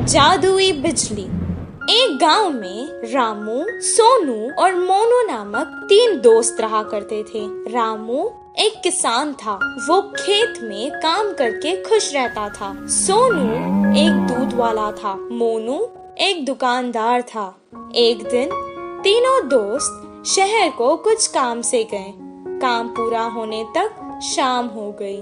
जादुई बिजली। एक गांव में रामू, सोनू और मोनू नामक 3 दोस्त रहा करते थे। रामू एक किसान था। वो खेत में काम करके खुश रहता था। सोनू एक दूध वाला था। मोनू एक दुकानदार था। एक दिन तीनों दोस्त शहर को कुछ काम से गए। काम पूरा होने तक शाम हो गई।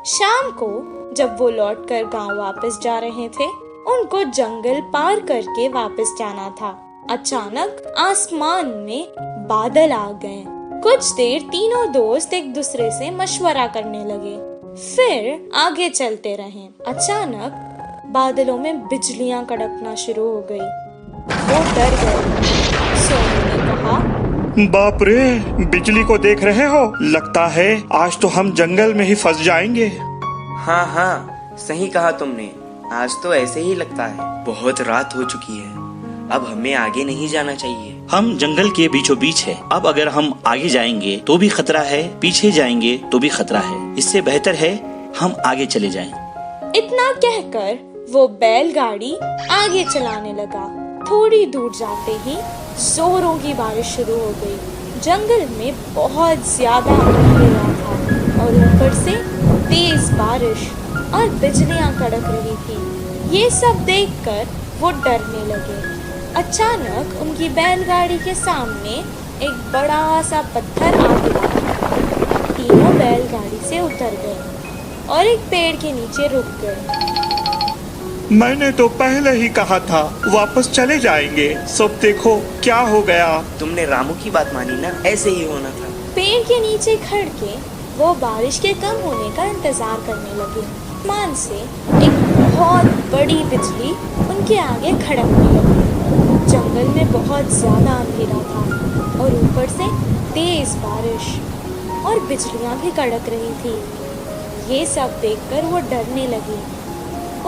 शाम को जब वो लौटकर गांव वापस जा रहे थे, उनको जंगल पार करके वापस जाना था। अचानक आसमान में बादल आ गए। कुछ देर तीनों दोस्त एक दूसरे से मशवरा करने लगे, फिर आगे चलते रहे। अचानक बादलों में बिजलियां कड़कना शुरू हो गई। वो डर गए। सोनू ने कहा, बाप रे, बिजली को देख रहे हो? लगता है आज तो हम जंगल में ही फंस जाएंगे। हाँ, सही कहा तुमने। आज तो ऐसे ही लगता है। बहुत रात हो चुकी है। अब हमें आगे नहीं जाना चाहिए। हम जंगल के बीचों बीच है। अब अगर हम आगे जाएंगे तो भी खतरा है, पीछे जाएंगे तो भी खतरा है। इससे बेहतर है हम आगे चले जाएं। इतना कहकर वो बैलगाड़ी आगे चलाने लगा। थोड़ी दूर जाते ही जोरों की बारिश शुरू हो गई। जंगल में बहुत ज्यादा अंधेरा था और ऊपर से तेज बारिश और बिजलियां कड़क रही थी। ये सब देखकर वो डरने लगे। अचानक उनकी बैलगाड़ी के सामने एक बड़ा सा पत्थर आ गिरा। तीनों बैलगाड़ी से उतर गए और एक पेड़ के नीचे रुक गए। मैंने तो पहले ही कहा था वापस चले जाएंगे। सब देखो क्या हो गया। तुमने रामू की बात मानी ना, ऐसे ही होना था। पेड़ के नीचे खड़ के वो बारिश के कम होने का इंतजार करने लगे। आसमान से एक बहुत बड़ी बिजली उनके आगे खड़कने लगी। जंगल में बहुत ज्यादा अंधेरा था और ऊपर से तेज बारिश और बिजलियां भी कड़क रही थी। ये सब देखकर वो डरने लगे।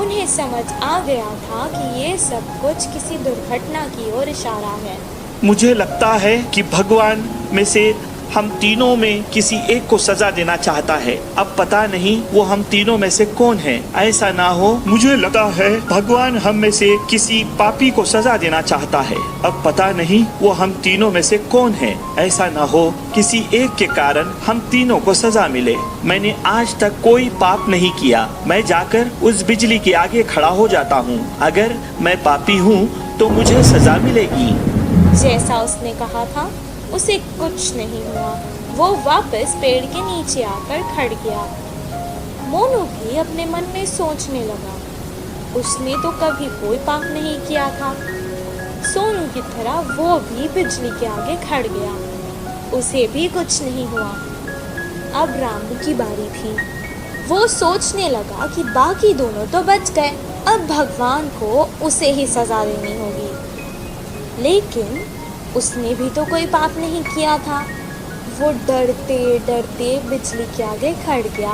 उन्हें समझ आ गया था कि ये सब कुछ किसी दुर्घटना की ओर इशारा है। मुझे लगता है कि भगवान में से हम तीनों में किसी एक को सजा देना चाहता है। अब पता नहीं वो हम तीनों में से कौन है। ऐसा ना हो, मुझे लगता है भगवान हम में से किसी पापी को सजा देना चाहता है। अब पता नहीं वो हम तीनों में से कौन है। ऐसा ना हो किसी एक के कारण हम तीनों को सजा मिले। मैंने आज तक कोई पाप नहीं किया। मैं जाकर उस बिजली के आगे खड़ा हो जाता हूँ। अगर मैं पापी हूँ तो मुझे सजा मिलेगी। जैसा उसने कहा था उसे कुछ नहीं हुआ। वो वापस पेड़ के नीचे आकर खड़ गया। मोनू भी अपने मन में सोचने लगा, उसने तो कभी कोई पाप नहीं किया था। सोनू की तरह वो भी बिजली के आगे खड़ गया। उसे भी कुछ नहीं हुआ। अब रामू की बारी थी। वो सोचने लगा कि बाकी दोनों तो बच गए, अब भगवान को उसे ही सजा देनी होगी। लेकिन उसने भी तो कोई पाप नहीं किया था। वो डरते डरते बिजली के आगे खड़ गया।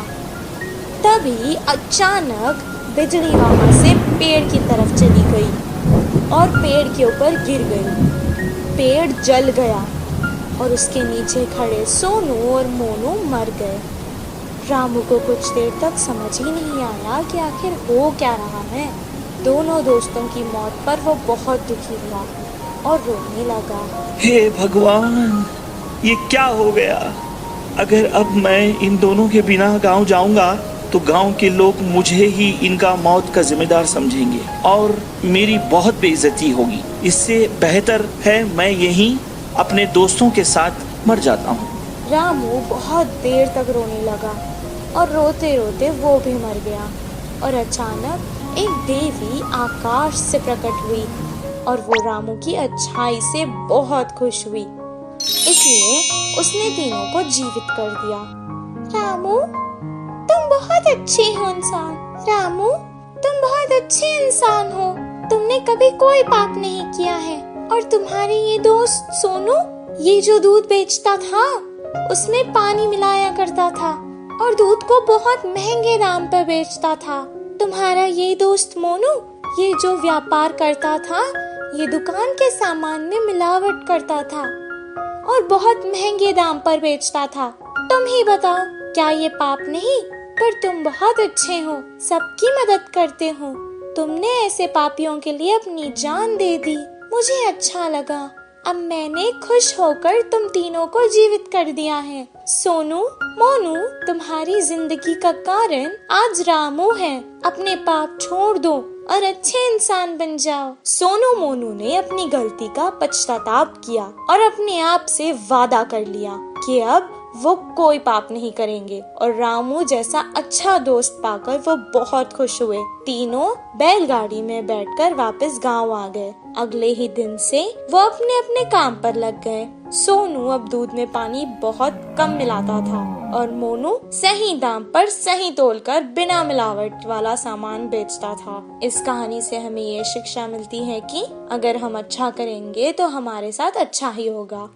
तभी अचानक बिजली वहां से पेड़ की तरफ चली गई और पेड़ के ऊपर गिर गई। पेड़ जल गया और उसके नीचे खड़े सोनू और मोनू मर गए। रामू को कुछ देर तक समझ ही नहीं आया कि आखिर हो क्या रहा है। दोनों दोस्तों की मौत पर वो बहुत दुखी हुआ और रोने लगा। हे भगवान, ये क्या हो गया? अगर अब मैं इन दोनों के बिना गांव जाऊंगा तो गांव के लोग मुझे ही इनका मौत का जिम्मेदार समझेंगे और मेरी बहुत बेइज्जती होगी। इससे बेहतर है मैं यहीं अपने दोस्तों के साथ मर जाता हूँ। रामू बहुत देर तक रोने लगा और रोते रोते वो भी मर गया। और अचानक एक देवी आकाश से प्रकट हुई और वो रामू की अच्छाई से बहुत खुश हुई। इसलिए उसने तीनों को जीवित कर दिया। रामू, तुम बहुत अच्छे हो इंसान। रामू, तुम बहुत अच्छे इंसान हो। तुमने कभी कोई पाप नहीं किया है। और तुम्हारे ये दोस्त सोनू, ये जो दूध बेचता था उसमें पानी मिलाया करता था और दूध को बहुत महंगे दाम पर बेचता था। तुम्हारा ये दोस्त मोनू, ये जो व्यापार करता था, ये दुकान के सामान में मिलावट करता था और बहुत महंगे दाम पर बेचता था। तुम ही बताओ, क्या ये पाप नहीं? पर तुम बहुत अच्छे हो, सबकी मदद करते हो। तुमने ऐसे पापियों के लिए अपनी जान दे दी। मुझे अच्छा लगा। अब मैंने खुश होकर तुम तीनों को जीवित कर दिया है। सोनू, मोनू, तुम्हारी जिंदगी का कारण आज रामू है। अपने पाप छोड़ दो और अच्छे इंसान बन जाओ। सोनू मोनू ने अपनी गलती का पश्चाताप किया और अपने आप से वादा कर लिया कि अब वो कोई पाप नहीं करेंगे, और रामू जैसा अच्छा दोस्त पाकर वो बहुत खुश हुए। तीनों बैलगाड़ी में बैठकर वापस गांव आ गए। अगले ही दिन से वो अपने अपने काम पर लग गए। सोनू अब दूध में पानी बहुत कम मिलाता था और मोनू सही दाम पर सही तोलकर बिना मिलावट वाला सामान बेचता था। इस कहानी से हमें ये शिक्षा मिलती है कि अगर हम अच्छा करेंगे तो हमारे साथ अच्छा ही होगा।